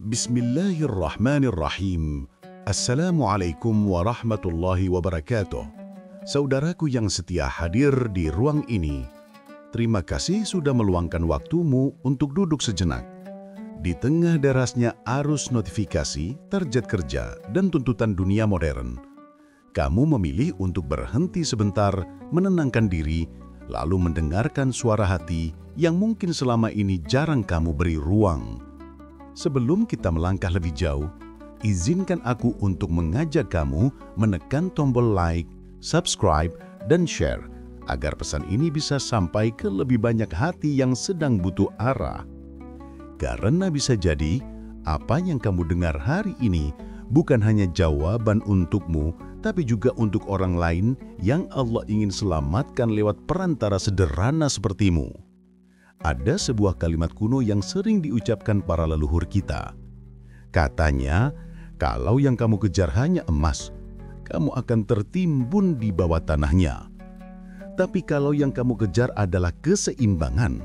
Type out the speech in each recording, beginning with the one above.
Bismillahirrahmanirrahim. Assalamualaikum warahmatullahi wabarakatuh. Saudaraku yang setia hadir di ruang ini, terima kasih sudah meluangkan waktumu untuk duduk sejenak. Di tengah derasnya arus notifikasi, target kerja, dan tuntutan dunia modern, kamu memilih untuk berhenti sebentar, menenangkan diri, lalu mendengarkan suara hati yang mungkin selama ini jarang kamu beri ruang. Sebelum kita melangkah lebih jauh, izinkan aku untuk mengajak kamu menekan tombol like, subscribe, dan share agar pesan ini bisa sampai ke lebih banyak hati yang sedang butuh arah. Karena bisa jadi, apa yang kamu dengar hari ini bukan hanya jawaban untukmu, tapi juga untuk orang lain yang Allah ingin selamatkan lewat perantara sederhana sepertimu. Ada sebuah kalimat kuno yang sering diucapkan para leluhur kita. Katanya, kalau yang kamu kejar hanya emas, kamu akan tertimbun di bawah tanahnya. Tapi kalau yang kamu kejar adalah keseimbangan,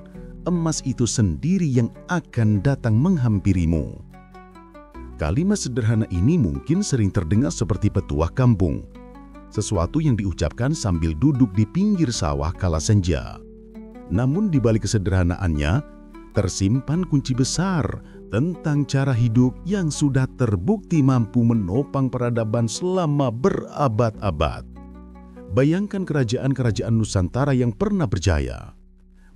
emas itu sendiri yang akan datang menghampirimu. Kalimat sederhana ini mungkin sering terdengar seperti petuah kampung, sesuatu yang diucapkan sambil duduk di pinggir sawah kala senja. Namun di balik kesederhanaannya, tersimpan kunci besar tentang cara hidup yang sudah terbukti mampu menopang peradaban selama berabad-abad. Bayangkan kerajaan-kerajaan Nusantara yang pernah berjaya.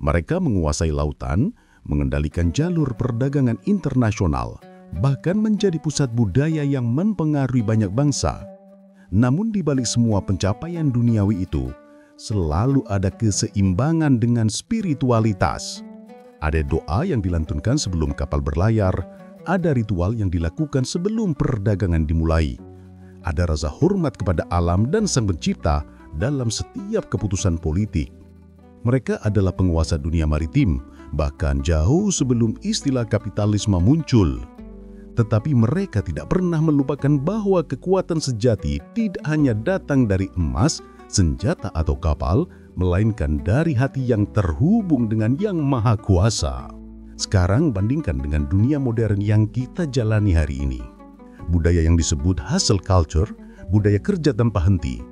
Mereka menguasai lautan, mengendalikan jalur perdagangan internasional, bahkan menjadi pusat budaya yang mempengaruhi banyak bangsa. Namun di balik semua pencapaian duniawi itu, selalu ada keseimbangan dengan spiritualitas. Ada doa yang dilantunkan sebelum kapal berlayar, ada ritual yang dilakukan sebelum perdagangan dimulai. Ada rasa hormat kepada alam dan Sang Pencipta dalam setiap keputusan politik. Mereka adalah penguasa dunia maritim, bahkan jauh sebelum istilah kapitalisme muncul. Tetapi mereka tidak pernah melupakan bahwa kekuatan sejati tidak hanya datang dari emas, senjata atau kapal, melainkan dari hati yang terhubung dengan Yang Maha Kuasa. Sekarang bandingkan dengan dunia modern yang kita jalani hari ini. Budaya yang disebut hustle culture, budaya kerja tanpa henti,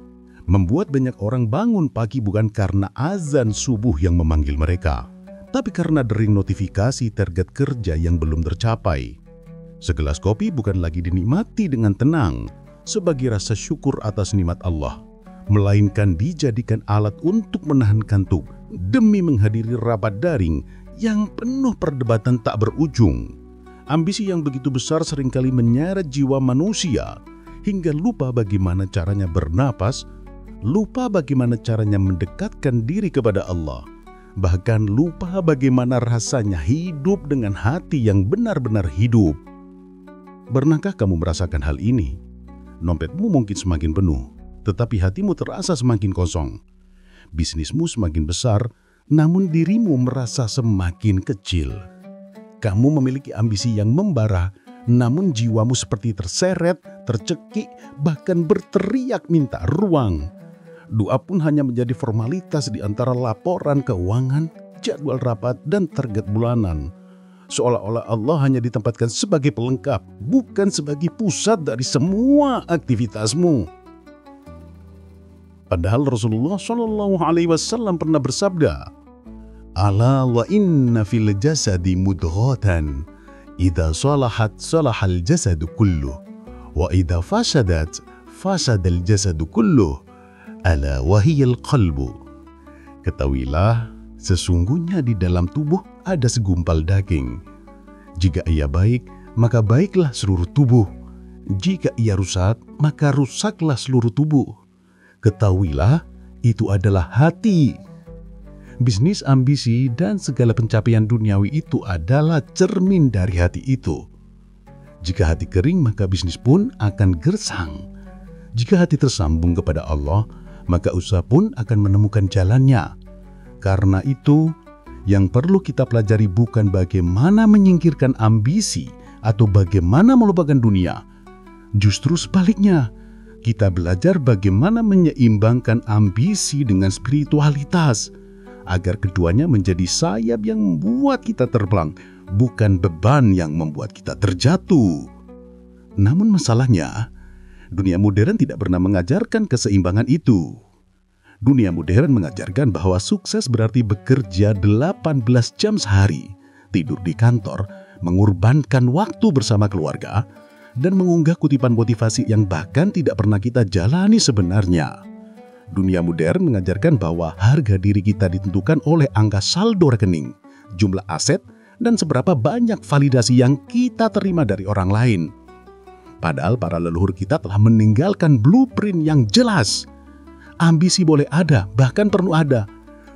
membuat banyak orang bangun pagi bukan karena azan subuh yang memanggil mereka, tapi karena dering notifikasi target kerja yang belum tercapai. Segelas kopi bukan lagi dinikmati dengan tenang sebagai rasa syukur atas nikmat Allah, melainkan dijadikan alat untuk menahan kantuk demi menghadiri rapat daring yang penuh perdebatan tak berujung. Ambisi yang begitu besar seringkali menyeret jiwa manusia hingga lupa bagaimana caranya bernapas, lupa bagaimana caranya mendekatkan diri kepada Allah, bahkan lupa bagaimana rasanya hidup dengan hati yang benar-benar hidup. Pernahkah kamu merasakan hal ini? Dompetmu mungkin semakin penuh, tetapi hatimu terasa semakin kosong. Bisnismu semakin besar, namun dirimu merasa semakin kecil. Kamu memiliki ambisi yang membara, namun jiwamu seperti terseret, tercekik, bahkan berteriak minta ruang. Doa pun hanya menjadi formalitas di antara laporan keuangan, jadwal rapat, dan target bulanan. Seolah-olah Allah hanya ditempatkan sebagai pelengkap, bukan sebagai pusat dari semua aktivitasmu. Padahal Rasulullah SAW pernah bersabda, "Ala wa inna fil jasadi mudghatan, idza salahat salahal jasadu kulluh, wa idza fasadat fasadal jasadu kulluh, ala wahiyal qalbu." Ketahuilah, sesungguhnya di dalam tubuh ada segumpal daging. Jika ia baik, maka baiklah seluruh tubuh. Jika ia rusak, maka rusaklah seluruh tubuh. Ketahuilah, itu adalah hati. Bisnis, ambisi, dan segala pencapaian duniawi itu adalah cermin dari hati itu. Jika hati kering, maka bisnis pun akan gersang. Jika hati tersambung kepada Allah, maka usaha pun akan menemukan jalannya. Karena itu, yang perlu kita pelajari bukan bagaimana menyingkirkan ambisi atau bagaimana melupakan dunia. Justru sebaliknya, kita belajar bagaimana menyeimbangkan ambisi dengan spiritualitas, agar keduanya menjadi sayap yang membuat kita terbang, bukan beban yang membuat kita terjatuh. Namun masalahnya, dunia modern tidak pernah mengajarkan keseimbangan itu. Dunia modern mengajarkan bahwa sukses berarti bekerja 18 jam sehari, tidur di kantor, mengorbankan waktu bersama keluarga, dan mengunggah kutipan motivasi yang bahkan tidak pernah kita jalani sebenarnya. Dunia modern mengajarkan bahwa harga diri kita ditentukan oleh angka saldo rekening, jumlah aset, dan seberapa banyak validasi yang kita terima dari orang lain. Padahal para leluhur kita telah meninggalkan blueprint yang jelas. Ambisi boleh ada, bahkan perlu ada.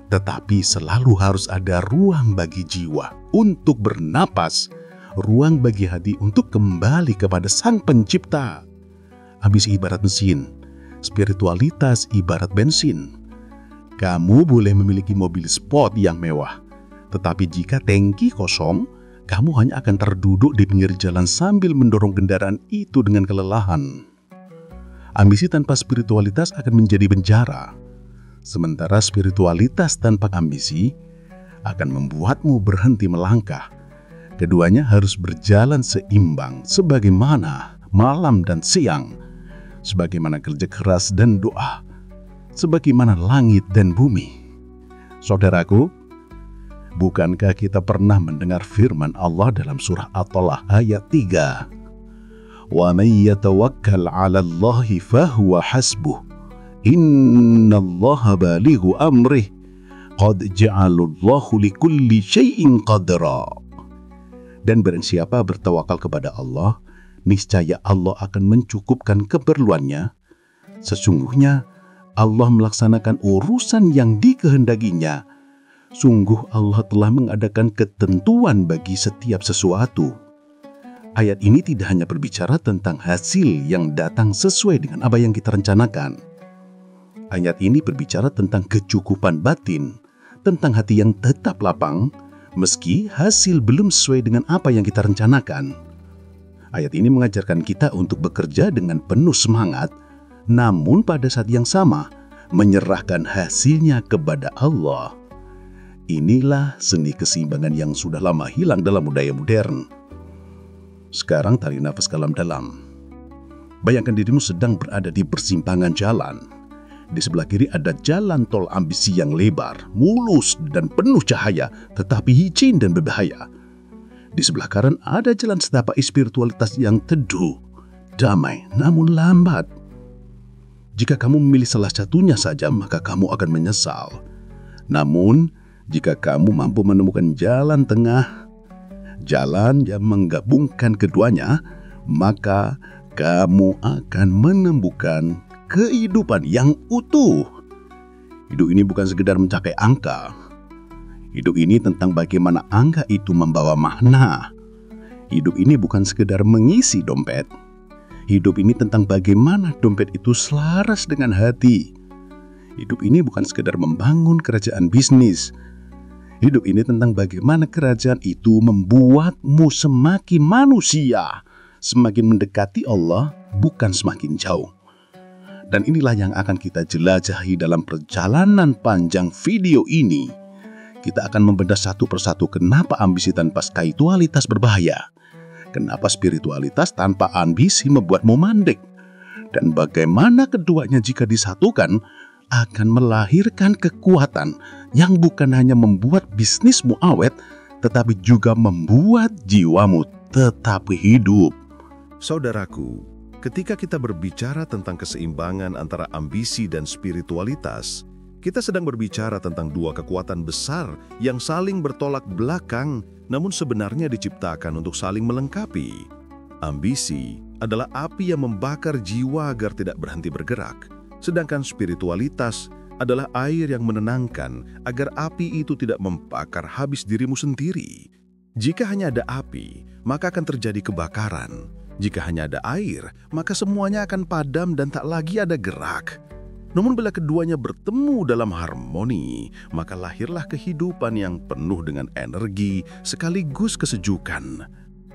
Tetapi selalu harus ada ruang bagi jiwa untuk bernapas, ruang bagi hati untuk kembali kepada Sang Pencipta. Ambisi ibarat mesin, spiritualitas ibarat bensin. Kamu boleh memiliki mobil sport yang mewah, tetapi jika tangki kosong, kamu hanya akan terduduk di pinggir jalan sambil mendorong kendaraan itu dengan kelelahan. Ambisi tanpa spiritualitas akan menjadi penjara. Sementara spiritualitas tanpa ambisi akan membuatmu berhenti melangkah. Keduanya harus berjalan seimbang, sebagaimana malam dan siang, sebagaimana kerja keras dan doa, sebagaimana langit dan bumi. Saudaraku, bukankah kita pernah mendengar firman Allah dalam surah At-Talaq ayat 3? Wa man yatawakkal 'ala Allahi fahuwa hasbuh. Innallaha balighu amrih. Qad ja'alallahu likulli syai'in qadra. Dan barang siapa bertawakal kepada Allah, niscaya Allah akan mencukupkan keperluannya. Sesungguhnya Allah melaksanakan urusan yang dikehendakinya. Sungguh Allah telah mengadakan ketentuan bagi setiap sesuatu. Ayat ini tidak hanya berbicara tentang hasil yang datang sesuai dengan apa yang kita rencanakan. Ayat ini berbicara tentang kecukupan batin, tentang hati yang tetap lapang, meski hasil belum sesuai dengan apa yang kita rencanakan. Ayat ini mengajarkan kita untuk bekerja dengan penuh semangat, namun pada saat yang sama, menyerahkan hasilnya kepada Allah. Inilah seni keseimbangan yang sudah lama hilang dalam budaya modern. Sekarang tarik nafas dalam-dalam. Bayangkan dirimu sedang berada di persimpangan jalan. Di sebelah kiri ada jalan tol ambisi yang lebar, mulus dan penuh cahaya, tetapi licin dan berbahaya. Di sebelah kanan ada jalan setapak spiritualitas yang teduh, damai, namun lambat. Jika kamu memilih salah satunya saja, maka kamu akan menyesal. Namun, jika kamu mampu menemukan jalan tengah, jalan yang menggabungkan keduanya, maka kamu akan menemukan kehidupan yang utuh. Hidup ini bukan sekedar mencapai angka. Hidup ini tentang bagaimana angka itu membawa makna. Hidup ini bukan sekedar mengisi dompet. Hidup ini tentang bagaimana dompet itu selaras dengan hati. Hidup ini bukan sekedar membangun kerajaan bisnis. Hidup ini tentang bagaimana kerajaan itu membuatmu semakin manusia, semakin mendekati Allah, bukan semakin jauh. Dan inilah yang akan kita jelajahi dalam perjalanan panjang video ini. Kita akan membedah satu persatu kenapa ambisi tanpa spiritualitas berbahaya, kenapa spiritualitas tanpa ambisi membuatmu mandek, dan bagaimana keduanya jika disatukan akan melahirkan kekuatan yang bukan hanya membuat bisnismu awet, tetapi juga membuat jiwamu tetap hidup. Saudaraku, ketika kita berbicara tentang keseimbangan antara ambisi dan spiritualitas, kita sedang berbicara tentang dua kekuatan besar yang saling bertolak belakang, namun sebenarnya diciptakan untuk saling melengkapi. Ambisi adalah api yang membakar jiwa agar tidak berhenti bergerak. Sedangkan spiritualitas adalah air yang menenangkan agar api itu tidak membakar habis dirimu sendiri. Jika hanya ada api, maka akan terjadi kebakaran. Jika hanya ada air, maka semuanya akan padam dan tak lagi ada gerak. Namun bila keduanya bertemu dalam harmoni, maka lahirlah kehidupan yang penuh dengan energi sekaligus kesejukan.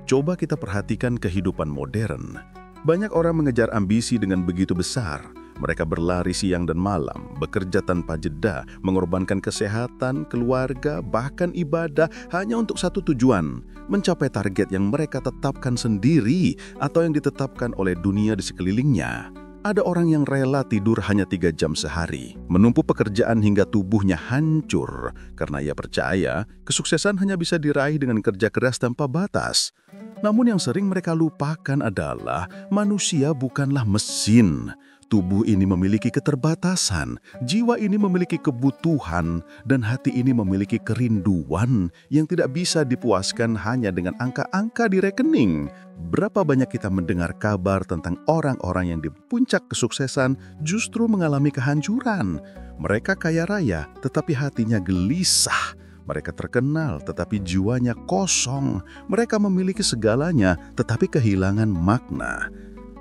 Coba kita perhatikan kehidupan modern. Banyak orang mengejar ambisi dengan begitu besar. Mereka berlari siang dan malam, bekerja tanpa jeda, mengorbankan kesehatan, keluarga, bahkan ibadah hanya untuk satu tujuan, mencapai target yang mereka tetapkan sendiri atau yang ditetapkan oleh dunia di sekelilingnya. Ada orang yang rela tidur hanya 3 jam sehari, menumpuk pekerjaan hingga tubuhnya hancur, karena ia percaya kesuksesan hanya bisa diraih dengan kerja keras tanpa batas. Namun yang sering mereka lupakan adalah manusia bukanlah mesin. Tubuh ini memiliki keterbatasan, jiwa ini memiliki kebutuhan, dan hati ini memiliki kerinduan yang tidak bisa dipuaskan hanya dengan angka-angka di rekening. Berapa banyak kita mendengar kabar tentang orang-orang yang di puncak kesuksesan justru mengalami kehancuran. Mereka kaya raya, tetapi hatinya gelisah. Mereka terkenal, tetapi jiwanya kosong. Mereka memiliki segalanya, tetapi kehilangan makna.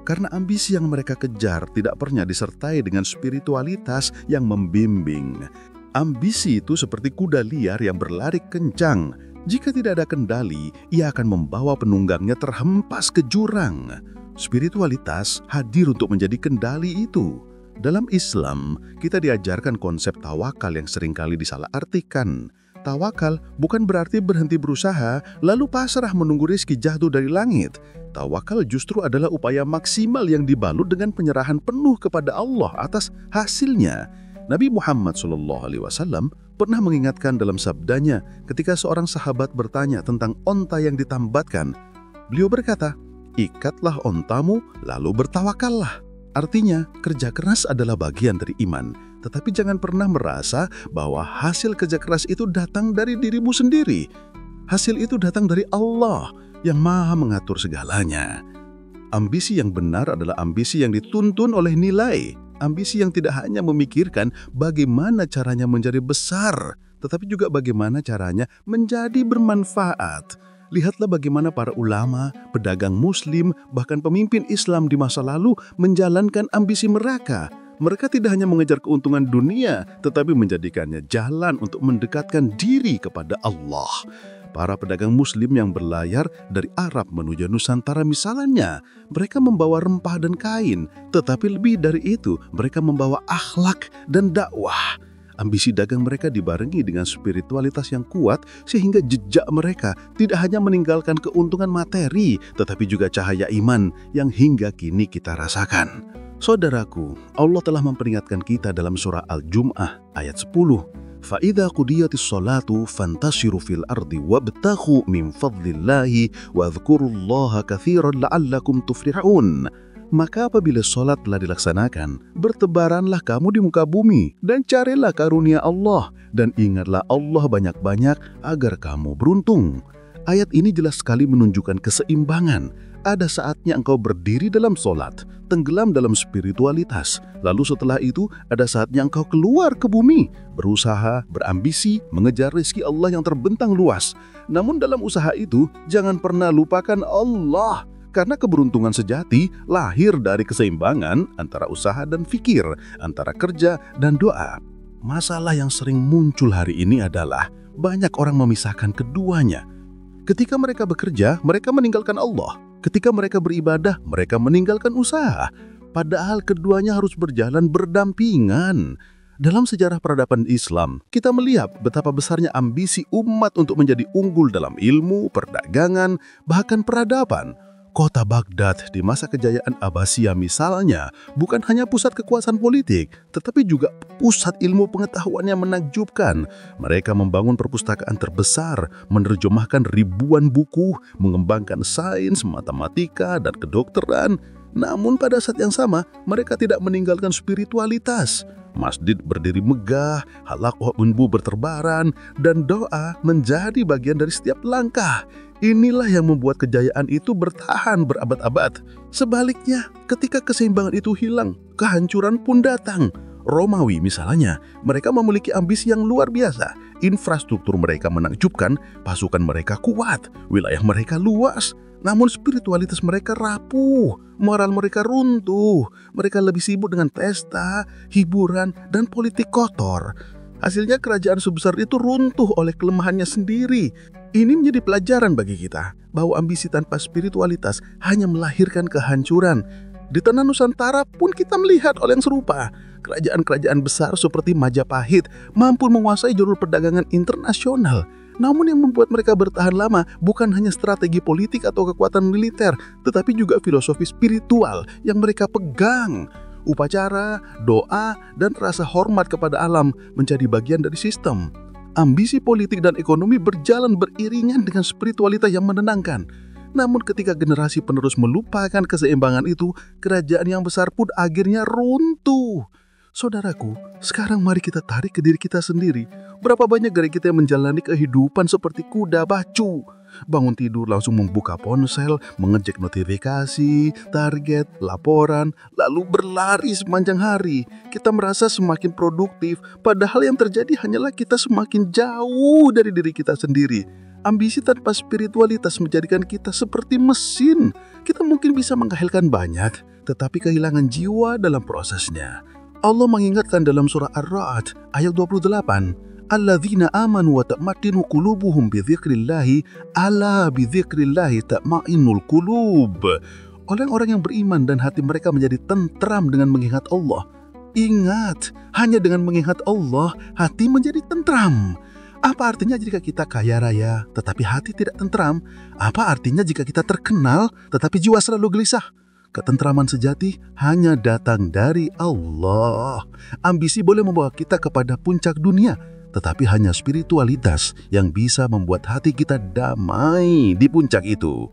Karena ambisi yang mereka kejar tidak pernah disertai dengan spiritualitas yang membimbing. Ambisi itu seperti kuda liar yang berlari kencang. Jika tidak ada kendali, ia akan membawa penunggangnya terhempas ke jurang. Spiritualitas hadir untuk menjadi kendali itu. Dalam Islam, kita diajarkan konsep tawakal yang seringkali disalahartikan. Tawakal bukan berarti berhenti berusaha, lalu pasrah menunggu rezeki jatuh dari langit. Tawakal justru adalah upaya maksimal yang dibalut dengan penyerahan penuh kepada Allah atas hasilnya. Nabi Muhammad SAW pernah mengingatkan dalam sabdanya ketika seorang sahabat bertanya tentang onta yang ditambatkan. Beliau berkata, "Ikatlah ontamu, lalu bertawakallah." Artinya, kerja keras adalah bagian dari iman. Tetapi jangan pernah merasa bahwa hasil kerja keras itu datang dari dirimu sendiri. Hasil itu datang dari Allah yang Maha mengatur segalanya. Ambisi yang benar adalah ambisi yang dituntun oleh nilai. Ambisi yang tidak hanya memikirkan bagaimana caranya menjadi besar, tetapi juga bagaimana caranya menjadi bermanfaat. Lihatlah bagaimana para ulama, pedagang muslim, bahkan pemimpin Islam di masa lalu menjalankan ambisi mereka. Mereka tidak hanya mengejar keuntungan dunia, tetapi menjadikannya jalan untuk mendekatkan diri kepada Allah. Para pedagang muslim yang berlayar dari Arab menuju Nusantara misalnya, mereka membawa rempah dan kain, tetapi lebih dari itu, mereka membawa akhlak dan dakwah. Ambisi dagang mereka dibarengi dengan spiritualitas yang kuat sehingga jejak mereka tidak hanya meninggalkan keuntungan materi, tetapi juga cahaya iman yang hingga kini kita rasakan. Saudaraku, Allah telah memperingatkan kita dalam surah Al-Jum'ah ayat 10. فَإِذَا قُضِيَتِ الصَّلَاةُ فَانْتَشِرُوا فِي الْأَرْضِ وَابْتَغُوا مِنْ فَضْلِ اللَّهِ وَاذْكُرُوا اللَّهَ كَثِيرًا لَعَلَّكُمْ تُفْلِحُونَ. Maka apabila sholat telah dilaksanakan, bertebaranlah kamu di muka bumi dan carilah karunia Allah dan ingatlah Allah banyak-banyak agar kamu beruntung. Ayat ini jelas sekali menunjukkan keseimbangan. Ada saatnya engkau berdiri dalam sholat, tenggelam dalam spiritualitas. Lalu setelah itu ada saatnya engkau keluar ke bumi, berusaha, berambisi, mengejar rezeki Allah yang terbentang luas. Namun dalam usaha itu jangan pernah lupakan Allah. Karena keberuntungan sejati lahir dari keseimbangan antara usaha dan fikir, antara kerja dan doa. Masalah yang sering muncul hari ini adalah banyak orang memisahkan keduanya. Ketika mereka bekerja, mereka meninggalkan Allah. Ketika mereka beribadah, mereka meninggalkan usaha. Padahal keduanya harus berjalan berdampingan. Dalam sejarah peradaban Islam, kita melihat betapa besarnya ambisi umat untuk menjadi unggul dalam ilmu, perdagangan, bahkan peradaban. Kota Baghdad di masa kejayaan Abbasiyah misalnya bukan hanya pusat kekuasaan politik, tetapi juga pusat ilmu pengetahuan yang menakjubkan. Mereka membangun perpustakaan terbesar, menerjemahkan ribuan buku, mengembangkan sains, matematika, dan kedokteran. Namun pada saat yang sama, mereka tidak meninggalkan spiritualitas. Masjid berdiri megah, halaqah unbu berterbaran, dan doa menjadi bagian dari setiap langkah. Inilah yang membuat kejayaan itu bertahan berabad-abad. Sebaliknya, ketika keseimbangan itu hilang, kehancuran pun datang. Romawi misalnya, mereka memiliki ambisi yang luar biasa. Infrastruktur mereka menakjubkan, pasukan mereka kuat, wilayah mereka luas. Namun spiritualitas mereka rapuh, moral mereka runtuh. Mereka lebih sibuk dengan pesta, hiburan, dan politik kotor. Hasilnya kerajaan sebesar itu runtuh oleh kelemahannya sendiri. Ini menjadi pelajaran bagi kita bahwa ambisi tanpa spiritualitas hanya melahirkan kehancuran. Di tanah Nusantara pun kita melihat hal yang serupa. Kerajaan-kerajaan besar seperti Majapahit mampu menguasai jalur perdagangan internasional. Namun yang membuat mereka bertahan lama bukan hanya strategi politik atau kekuatan militer, tetapi juga filosofi spiritual yang mereka pegang. Upacara, doa, dan rasa hormat kepada alam menjadi bagian dari sistem. Ambisi politik dan ekonomi berjalan beriringan dengan spiritualitas yang menenangkan. Namun ketika generasi penerus melupakan keseimbangan itu, kerajaan yang besar pun akhirnya runtuh. Saudaraku, sekarang mari kita tarik ke diri kita sendiri. Berapa banyak dari kita yang menjalani kehidupan seperti kuda bacu? Bangun tidur langsung membuka ponsel, mengecek notifikasi, target, laporan, lalu berlari sepanjang hari. Kita merasa semakin produktif, padahal yang terjadi hanyalah kita semakin jauh dari diri kita sendiri. Ambisi tanpa spiritualitas menjadikan kita seperti mesin. Kita mungkin bisa menghasilkan banyak, tetapi kehilangan jiwa dalam prosesnya. Allah mengingatkan dalam surah Ar-Ra'd ayat 28, alladzina amanu wa tatma'innu qulubuhum bi dzikrillahi ala bi dzikrillahi tatma'innul qulub. Orang-orang yang beriman dan hati mereka menjadi tentram dengan mengingat Allah. Ingat, hanya dengan mengingat Allah hati menjadi tentram. Apa artinya jika kita kaya raya tetapi hati tidak tentram? Apa artinya jika kita terkenal tetapi jiwa selalu gelisah? Ketentraman sejati hanya datang dari Allah. Ambisi boleh membawa kita kepada puncak dunia, tetapi hanya spiritualitas yang bisa membuat hati kita damai di puncak itu.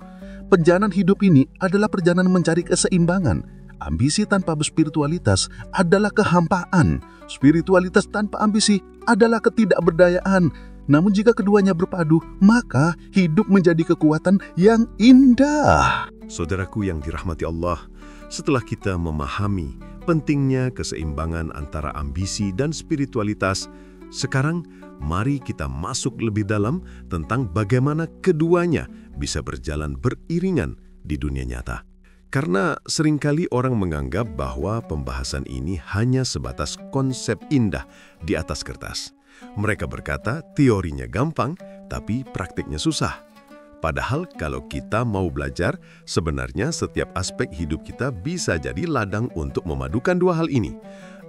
Perjalanan hidup ini adalah perjalanan mencari keseimbangan. Ambisi tanpa spiritualitas adalah kehampaan. Spiritualitas tanpa ambisi adalah ketidakberdayaan. Namun jika keduanya berpadu, maka hidup menjadi kekuatan yang indah. Saudaraku yang dirahmati Allah, setelah kita memahami pentingnya keseimbangan antara ambisi dan spiritualitas, sekarang mari kita masuk lebih dalam tentang bagaimana keduanya bisa berjalan beriringan di dunia nyata. Karena seringkali orang menganggap bahwa pembahasan ini hanya sebatas konsep indah di atas kertas. Mereka berkata teorinya gampang, tapi praktiknya susah. Padahal kalau kita mau belajar, sebenarnya setiap aspek hidup kita bisa jadi ladang untuk memadukan dua hal ini.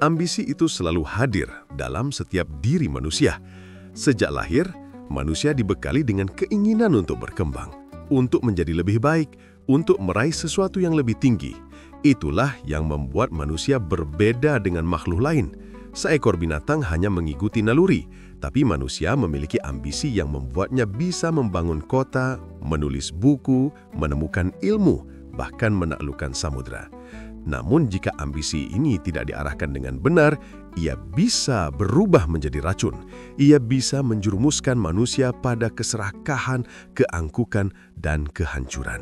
Ambisi itu selalu hadir dalam setiap diri manusia. Sejak lahir, manusia dibekali dengan keinginan untuk berkembang, untuk menjadi lebih baik, untuk meraih sesuatu yang lebih tinggi. Itulah yang membuat manusia berbeda dengan makhluk lain. Seekor binatang hanya mengikuti naluri, tapi manusia memiliki ambisi yang membuatnya bisa membangun kota, menulis buku, menemukan ilmu, bahkan menaklukkan samudera. Namun jika ambisi ini tidak diarahkan dengan benar, ia bisa berubah menjadi racun. Ia bisa menjerumuskan manusia pada keserakahan, keangkuhan, dan kehancuran.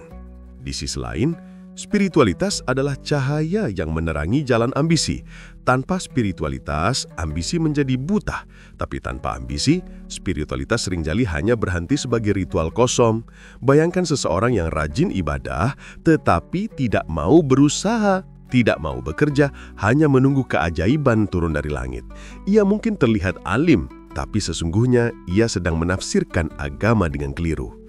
Di sisi lain, spiritualitas adalah cahaya yang menerangi jalan ambisi. Tanpa spiritualitas, ambisi menjadi buta. Tapi tanpa ambisi, spiritualitas seringkali hanya berhenti sebagai ritual kosong. Bayangkan seseorang yang rajin ibadah, tetapi tidak mau berusaha, tidak mau bekerja, hanya menunggu keajaiban turun dari langit. Ia mungkin terlihat alim, tapi sesungguhnya ia sedang menafsirkan agama dengan keliru.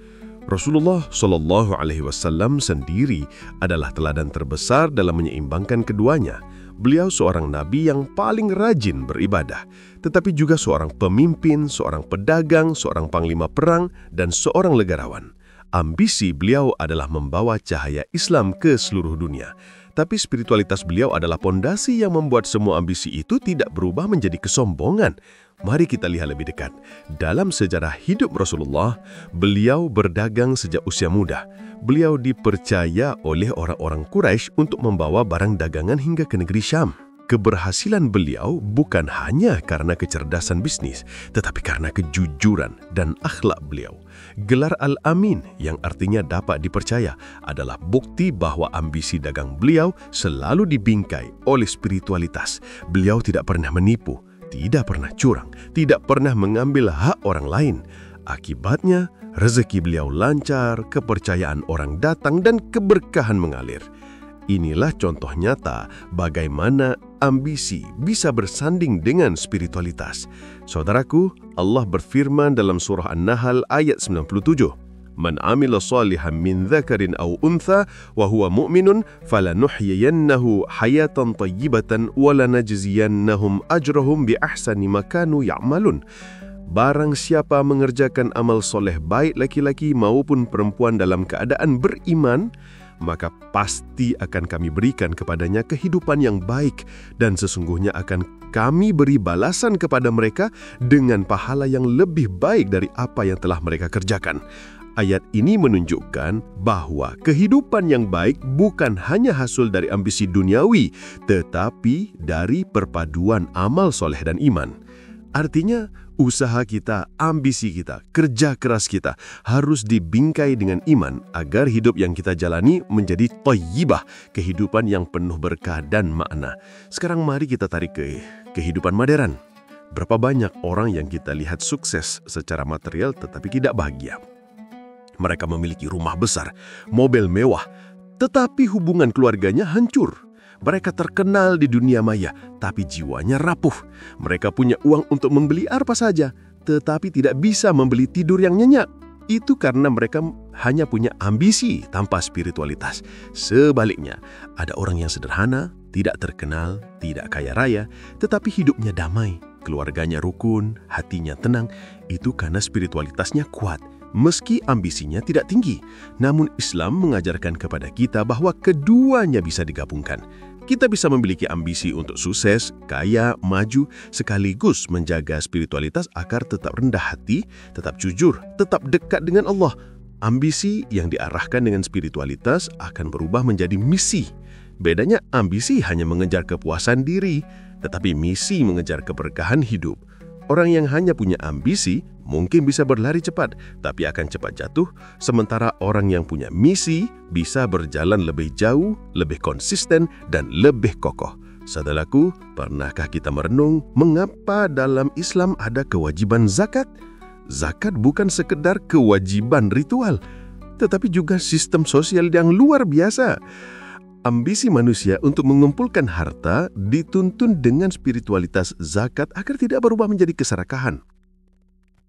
Rasulullah Shallallahu Alaihi Wasallam sendiri adalah teladan terbesar dalam menyeimbangkan keduanya. Beliau seorang nabi yang paling rajin beribadah, tetapi juga seorang pemimpin, seorang pedagang, seorang panglima perang, dan seorang negarawan. Ambisi beliau adalah membawa cahaya Islam ke seluruh dunia. Tapi spiritualitas beliau adalah pondasi yang membuat semua ambisi itu tidak berubah menjadi kesombongan. Mari kita lihat lebih dekat. Dalam sejarah hidup Rasulullah, beliau berdagang sejak usia muda. Beliau dipercaya oleh orang-orang Quraisy untuk membawa barang dagangan hingga ke negeri Syam. Keberhasilan beliau bukan hanya karena kecerdasan bisnis, tetapi karena kejujuran dan akhlak beliau. Gelar Al-Amin yang artinya dapat dipercaya adalah bukti bahwa ambisi dagang beliau selalu dibingkai oleh spiritualitas. Beliau tidak pernah menipu, tidak pernah curang, tidak pernah mengambil hak orang lain. Akibatnya, rezeki beliau lancar, kepercayaan orang datang, dan keberkahan mengalir. Inilah contoh nyata bagaimana ambisi bisa bersanding dengan spiritualitas. Saudaraku, Allah berfirman dalam surah An-Nahl ayat 97, Man amila salihan min dzakarin aw untha wa huwa mu'minun falanuhyiyannahu hayatan thayyibatan wa lanajziyannahum ajrahum bi ahsani ma kanu ya'malun. Barang siapa mengerjakan amal soleh baik laki-laki maupun perempuan dalam keadaan beriman, maka pasti akan kami berikan kepadanya kehidupan yang baik dan sesungguhnya akan kami beri balasan kepada mereka dengan pahala yang lebih baik dari apa yang telah mereka kerjakan. Ayat ini menunjukkan bahwa kehidupan yang baik bukan hanya hasil dari ambisi duniawi, tetapi dari perpaduan amal soleh dan iman. Artinya, usaha kita, ambisi kita, kerja keras kita harus dibingkai dengan iman agar hidup yang kita jalani menjadi thayyibah, kehidupan yang penuh berkah dan makna. Sekarang mari kita tarik ke kehidupan modern. Berapa banyak orang yang kita lihat sukses secara material tetapi tidak bahagia. Mereka memiliki rumah besar, mobil mewah, tetapi hubungan keluarganya hancur. Mereka terkenal di dunia maya, tapi jiwanya rapuh. Mereka punya uang untuk membeli apa saja, tetapi tidak bisa membeli tidur yang nyenyak. Itu karena mereka hanya punya ambisi tanpa spiritualitas. Sebaliknya, ada orang yang sederhana, tidak terkenal, tidak kaya raya, tetapi hidupnya damai, keluarganya rukun, hatinya tenang. Itu karena spiritualitasnya kuat. Meski ambisinya tidak tinggi, namun Islam mengajarkan kepada kita bahwa keduanya bisa digabungkan. Kita bisa memiliki ambisi untuk sukses, kaya, maju, sekaligus menjaga spiritualitas agar tetap rendah hati, tetap jujur, tetap dekat dengan Allah. Ambisi yang diarahkan dengan spiritualitas akan berubah menjadi misi. Bedanya, ambisi hanya mengejar kepuasan diri, tetapi misi mengejar keberkahan hidup. Orang yang hanya punya ambisi mungkin bisa berlari cepat, tapi akan cepat jatuh, sementara orang yang punya misi bisa berjalan lebih jauh, lebih konsisten, dan lebih kokoh. Saudaraku, pernahkah kita merenung mengapa dalam Islam ada kewajiban zakat? Zakat bukan sekedar kewajiban ritual, tetapi juga sistem sosial yang luar biasa. Ambisi manusia untuk mengumpulkan harta dituntun dengan spiritualitas zakat agar tidak berubah menjadi keserakahan.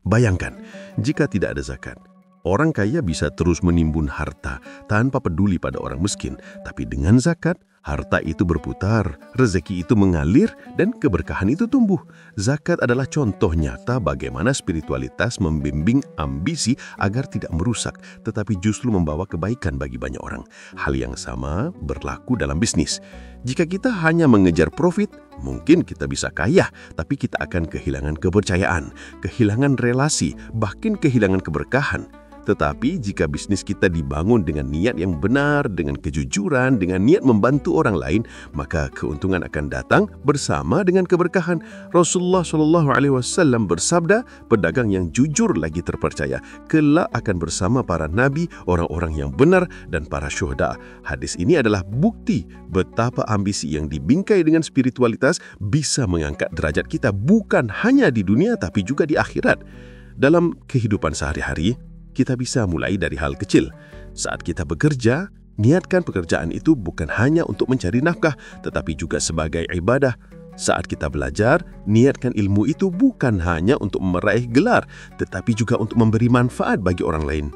Bayangkan, jika tidak ada zakat, orang kaya bisa terus menimbun harta tanpa peduli pada orang miskin. Tapi dengan zakat, harta itu berputar, rezeki itu mengalir, dan keberkahan itu tumbuh. Zakat adalah contoh nyata bagaimana spiritualitas membimbing ambisi agar tidak merusak, tetapi justru membawa kebaikan bagi banyak orang. Hal yang sama berlaku dalam bisnis. Jika kita hanya mengejar profit, mungkin kita bisa kaya, tapi kita akan kehilangan kepercayaan, kehilangan relasi, bahkan kehilangan keberkahan. Tetapi jika bisnis kita dibangun dengan niat yang benar, dengan kejujuran, dengan niat membantu orang lain, maka keuntungan akan datang bersama dengan keberkahan. Rasulullah SAW bersabda, pedagang yang jujur lagi terpercaya, kelak akan bersama para nabi, orang-orang yang benar, dan para syuhada. Hadis ini adalah bukti betapa ambisi yang dibingkai dengan spiritualitas bisa mengangkat derajat kita bukan hanya di dunia tapi juga di akhirat. Dalam kehidupan sehari-hari, kita bisa mulai dari hal kecil. Saat kita bekerja, niatkan pekerjaan itu bukan hanya untuk mencari nafkah, tetapi juga sebagai ibadah. Saat kita belajar, niatkan ilmu itu bukan hanya untuk meraih gelar, tetapi juga untuk memberi manfaat bagi orang lain.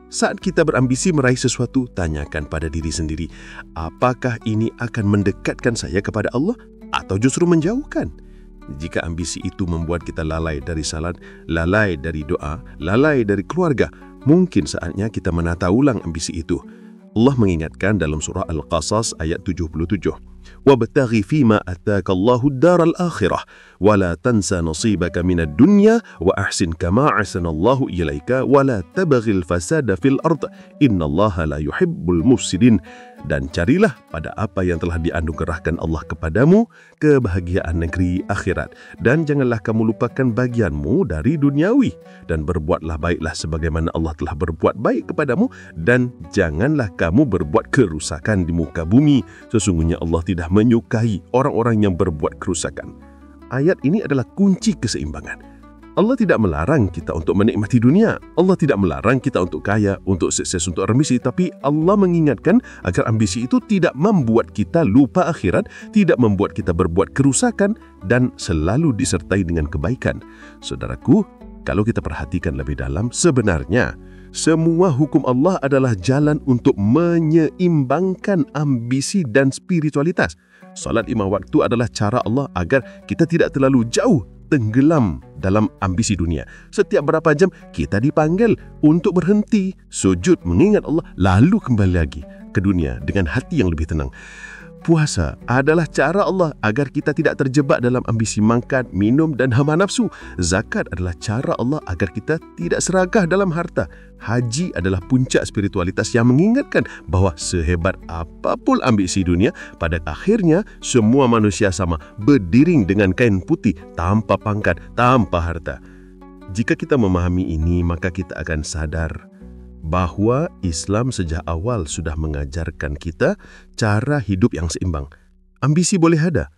Saat kita berambisi meraih sesuatu, tanyakan pada diri sendiri, apakah ini akan mendekatkan saya kepada Allah atau justru menjauhkan? Jika ambisi itu membuat kita lalai dari salat, lalai dari doa, lalai dari keluarga, mungkin saatnya kita menata ulang ambisi itu. Allah mengingatkan dalam surah Al-Qasas ayat 77. وَابْتَغِ فِيمَا أَتَاكَ اللَّهُ الدَّارَ الْآخِرَةَ وَلَا تَنْسَ نَصِيبَكَ مِنَ الدُّنْيَا وَأَحْسِنْ كَمَا أَحْسَنَ اللَّهُ إِلَيْكَ وَلَا تَبْغِ الْفَسَادَ فِي الْأَرْضِ إِنَّ اللَّهَ لَا يُحِبُّ الْمُفْسِدِينَ. Dan carilah pada apa yang telah dianugerahkan Allah kepadamu, kebahagiaan negeri akhirat. Dan janganlah kamu lupakan bagianmu dari duniawi. Dan berbuatlah baiklah sebagaimana Allah telah berbuat baik kepadamu. Dan janganlah kamu berbuat kerusakan di muka bumi. Sesungguhnya Allah tidak menyukai orang-orang yang berbuat kerusakan. Ayat ini adalah kunci keseimbangan. Allah tidak melarang kita untuk menikmati dunia. Allah tidak melarang kita untuk kaya, untuk sukses, untuk ambisi. Tapi Allah mengingatkan agar ambisi itu tidak membuat kita lupa akhirat, tidak membuat kita berbuat kerusakan, dan selalu disertai dengan kebaikan. Saudaraku, kalau kita perhatikan lebih dalam, sebenarnya Semua hukum Allah adalah jalan untuk menyeimbangkan ambisi dan spiritualitas. Salat 5 waktu adalah cara Allah agar kita tidak terlalu jauh tenggelam dalam ambisi dunia. Setiap berapa jam kita dipanggil untuk berhenti, sujud, mengingat Allah, lalu kembali lagi ke dunia dengan hati yang lebih tenang. Puasa adalah cara Allah agar kita tidak terjebak dalam ambisi makan, minum dan hawa nafsu. Zakat adalah cara Allah agar kita tidak serakah dalam harta. Haji adalah puncak spiritualitas yang mengingatkan bahawa sehebat apapun ambisi dunia, pada akhirnya semua manusia sama, berdiri dengan kain putih, tanpa pangkat, tanpa harta. Jika kita memahami ini, maka kita akan sadar bahawa Islam sejak awal sudah mengajarkan kita cara hidup yang seimbang. Ambisi boleh ada,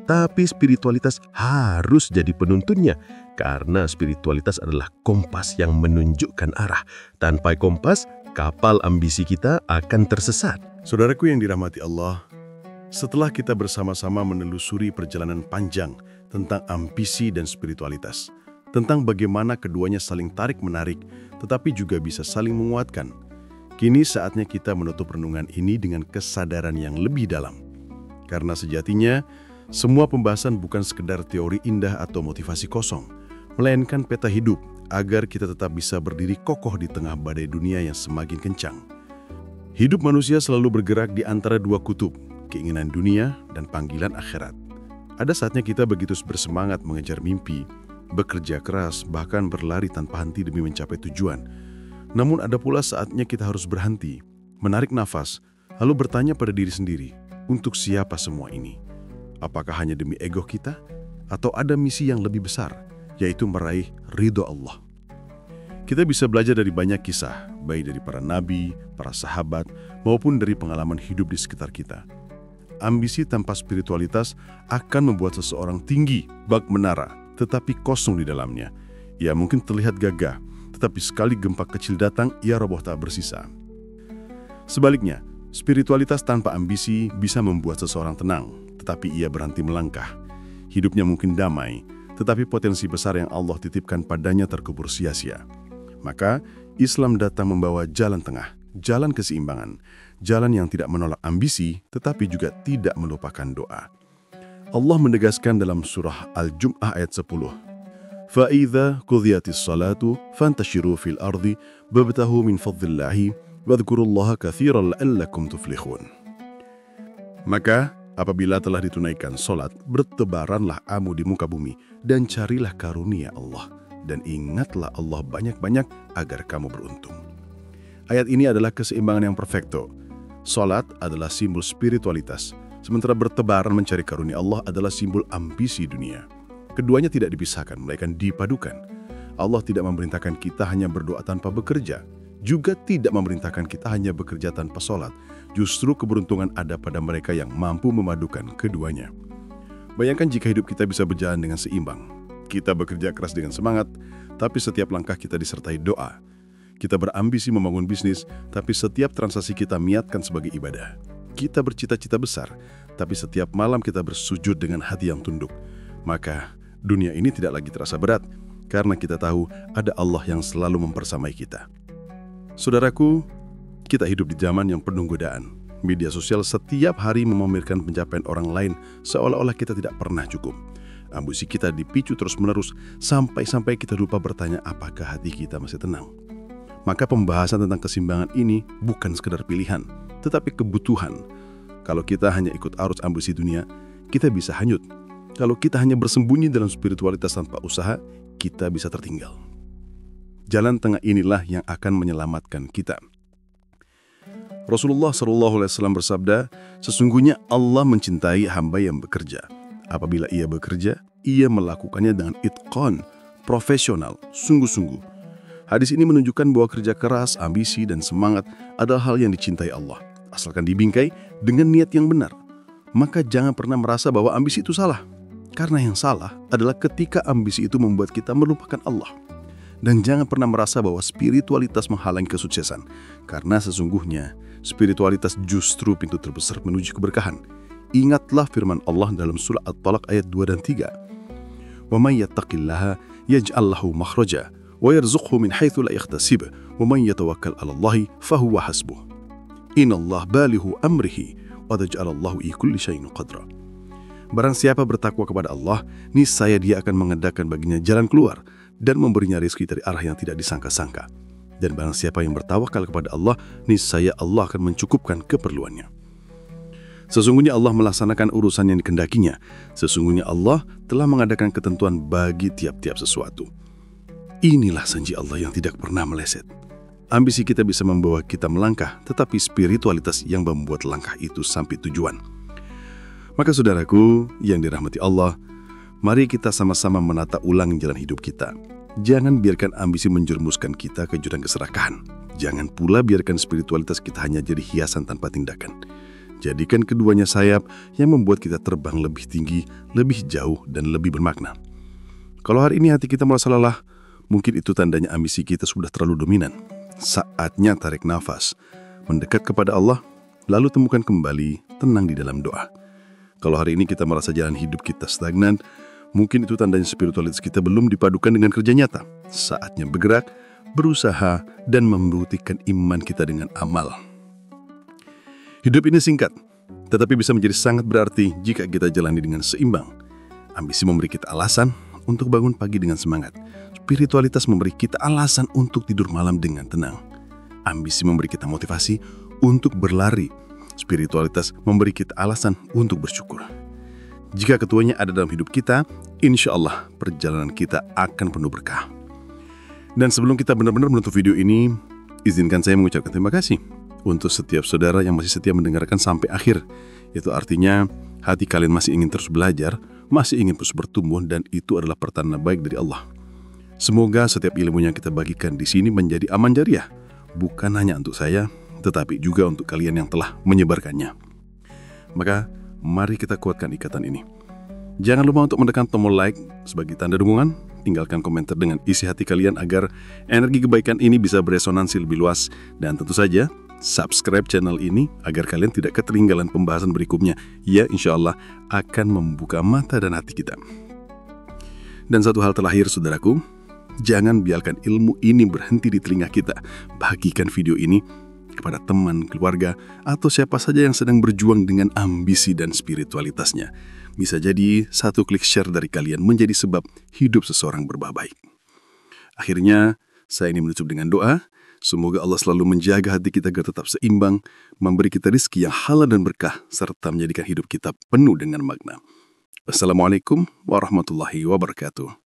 tapi spiritualitas harus jadi penuntunnya, karena spiritualitas adalah kompas yang menunjukkan arah. Tanpa kompas, kapal ambisi kita akan tersesat. Saudaraku yang dirahmati Allah, setelah kita bersama-sama menelusuri perjalanan panjang tentang ambisi dan spiritualitas, tentang bagaimana keduanya saling tarik-menarik, tetapi juga bisa saling menguatkan. Kini saatnya kita menutup renungan ini dengan kesadaran yang lebih dalam. Karena sejatinya, semua pembahasan bukan sekedar teori indah atau motivasi kosong, melainkan peta hidup agar kita tetap bisa berdiri kokoh di tengah badai dunia yang semakin kencang. Hidup manusia selalu bergerak di antara dua kutub, keinginan dunia dan panggilan akhirat. Ada saatnya kita begitu bersemangat mengejar mimpi, bekerja keras, bahkan berlari tanpa henti demi mencapai tujuan. Namun ada pula saatnya kita harus berhenti, menarik nafas, lalu bertanya pada diri sendiri, untuk siapa semua ini? Apakah hanya demi ego kita? Atau ada misi yang lebih besar, yaitu meraih ridho Allah? Kita bisa belajar dari banyak kisah, baik dari para nabi, para sahabat, maupun dari pengalaman hidup di sekitar kita. Ambisi tanpa spiritualitas akan membuat seseorang tinggi, bak menara, tetapi kosong di dalamnya. Ia mungkin terlihat gagah, tetapi sekali gempa kecil datang, ia roboh tak bersisa. Sebaliknya, spiritualitas tanpa ambisi bisa membuat seseorang tenang, tetapi ia berhenti melangkah. Hidupnya mungkin damai, tetapi potensi besar yang Allah titipkan padanya terkubur sia-sia. Maka, Islam datang membawa jalan tengah, jalan keseimbangan, jalan yang tidak menolak ambisi, tetapi juga tidak melupakan doa. Allah menegaskan dalam surah Al-Jum'ah ayat 10. فَإِذَا قُضِيَتِ الصَّلَاةُ فَانْتَشِرُوا فِي الْأَرْضِ وَابْتَغُوا مِنْ فَضْلِ اللَّهِ وَاذْكُرُوا اللَّهَ كَثِيرًا لَعَلَّكُمْ تُفْلِحُونَ. Maka, apabila telah ditunaikan solat, bertebaranlah kamu di muka bumi dan carilah karunia Allah, dan ingatlah Allah banyak-banyak agar kamu beruntung. Ayat ini adalah keseimbangan yang perfekto. Solat adalah simbol spiritualitas, sementara bertebaran mencari karunia Allah adalah simbol ambisi dunia. Keduanya tidak dipisahkan, melainkan dipadukan. Allah tidak memerintahkan kita hanya berdoa tanpa bekerja, juga tidak memerintahkan kita hanya bekerja tanpa sholat. Justru keberuntungan ada pada mereka yang mampu memadukan keduanya. Bayangkan jika hidup kita bisa berjalan dengan seimbang. Kita bekerja keras dengan semangat, tapi setiap langkah kita disertai doa. Kita berambisi membangun bisnis, tapi setiap transaksi kita niatkan sebagai ibadah. Kita bercita-cita besar, tapi setiap malam kita bersujud dengan hati yang tunduk. Maka dunia ini tidak lagi terasa berat, karena kita tahu ada Allah yang selalu mempersamai kita. Saudaraku, kita hidup di zaman yang penuh godaan. Media sosial setiap hari memamerkan pencapaian orang lain seolah-olah kita tidak pernah cukup. Ambisi kita dipicu terus-menerus sampai-sampai kita lupa bertanya apakah hati kita masih tenang. Maka pembahasan tentang keseimbangan ini bukan sekedar pilihan, tetapi kebutuhan. Kalau kita hanya ikut arus ambisi dunia, kita bisa hanyut. Kalau kita hanya bersembunyi dalam spiritualitas tanpa usaha, kita bisa tertinggal. Jalan tengah inilah yang akan menyelamatkan kita. Rasulullah SAW bersabda, sesungguhnya Allah mencintai hamba yang bekerja. Apabila ia bekerja, ia melakukannya dengan itqan, profesional, sungguh-sungguh. Hadis ini menunjukkan bahwa kerja keras, ambisi, dan semangat adalah hal yang dicintai Allah, asalkan dibingkai dengan niat yang benar. Maka jangan pernah merasa bahwa ambisi itu salah. Karena yang salah adalah ketika ambisi itu membuat kita melupakan Allah. Dan jangan pernah merasa bahwa spiritualitas menghalangi kesuksesan. Karena sesungguhnya, spiritualitas justru pintu terbesar menuju keberkahan. Ingatlah firman Allah dalam surah At-Talaq ayat 2 dan 3. وَمَنْ يَتَّقِ اللَّهَ يَجْعَلْ لَهُ مَخْرَجًا وَيَرْزُقْهُ مِنْ حَيْثُ لَا يَحْتَسِبُ وَمَنْ يَتَوَكَّلْ عَلَى اللَّهِ فَهُوَ حَسْبُهُ إِنَّ اللَّهَ بَالِغُ أَمْرِهِ قَدْ جَعَلَ اللَّهُ لِكُلِّ شَيْءٍ قَدْرًا. Barang siapa bertakwa kepada Allah, niscaya Dia akan mengadakan baginya jalan keluar dan memberinya rezeki dari arah yang tidak disangka-sangka. Dan barang siapa yang bertawakal kepada Allah, niscaya Allah akan mencukupkan keperluannya. Sesungguhnya Allah melaksanakan urusan yang dikehendakinya. Sesungguhnya Allah telah mengadakan ketentuan bagi tiap-tiap sesuatu. Inilah janji Allah yang tidak pernah meleset. Ambisi kita bisa membawa kita melangkah, tetapi spiritualitas yang membuat langkah itu sampai tujuan. Maka saudaraku yang dirahmati Allah, mari kita sama-sama menata ulang jalan hidup kita. Jangan biarkan ambisi menjerumuskan kita ke jurang keserakahan. Jangan pula biarkan spiritualitas kita hanya jadi hiasan tanpa tindakan. Jadikan keduanya sayap yang membuat kita terbang lebih tinggi, lebih jauh, dan lebih bermakna. Kalau hari ini hati kita merasa lelah, mungkin itu tandanya ambisi kita sudah terlalu dominan. Saatnya tarik nafas, mendekat kepada Allah, lalu temukan kembali tenang di dalam doa. Kalau hari ini kita merasa jalan hidup kita stagnan, mungkin itu tandanya spiritualitas kita belum dipadukan dengan kerja nyata. Saatnya bergerak, berusaha, dan membuktikan iman kita dengan amal. Hidup ini singkat, tetapi bisa menjadi sangat berarti jika kita jalani dengan seimbang. Ambisi memberi kita alasan untuk bangun pagi dengan semangat. Spiritualitas memberi kita alasan untuk tidur malam dengan tenang. Ambisi memberi kita motivasi untuk berlari. Spiritualitas memberi kita alasan untuk bersyukur. Jika keduanya ada dalam hidup kita, insya Allah perjalanan kita akan penuh berkah. Dan sebelum kita benar-benar menutup video ini, izinkan saya mengucapkan terima kasih untuk setiap saudara yang masih setia mendengarkan sampai akhir. Itu artinya hati kalian masih ingin terus belajar, masih ingin terus bertumbuh, dan itu adalah pertanda baik dari Allah. Semoga setiap ilmu yang kita bagikan di sini menjadi aman jariah, bukan hanya untuk saya, tetapi juga untuk kalian yang telah menyebarkannya. Maka mari kita kuatkan ikatan ini. Jangan lupa untuk menekan tombol like sebagai tanda dukungan. Tinggalkan komentar dengan isi hati kalian agar energi kebaikan ini bisa beresonansi lebih luas. Dan tentu saja subscribe channel ini agar kalian tidak ketinggalan pembahasan berikutnya. Ya, insya Allah akan membuka mata dan hati kita. Dan satu hal terakhir saudaraku, jangan biarkan ilmu ini berhenti di telinga kita. Bagikan video ini kepada teman, keluarga, atau siapa saja yang sedang berjuang dengan ambisi dan spiritualitasnya. Bisa jadi satu klik share dari kalian menjadi sebab hidup seseorang berubah baik. Akhirnya, saya ingin menutup dengan doa. Semoga Allah selalu menjaga hati kita agar tetap seimbang, memberi kita rezeki yang halal dan berkah, serta menjadikan hidup kita penuh dengan makna. Wassalamualaikum warahmatullahi wabarakatuh.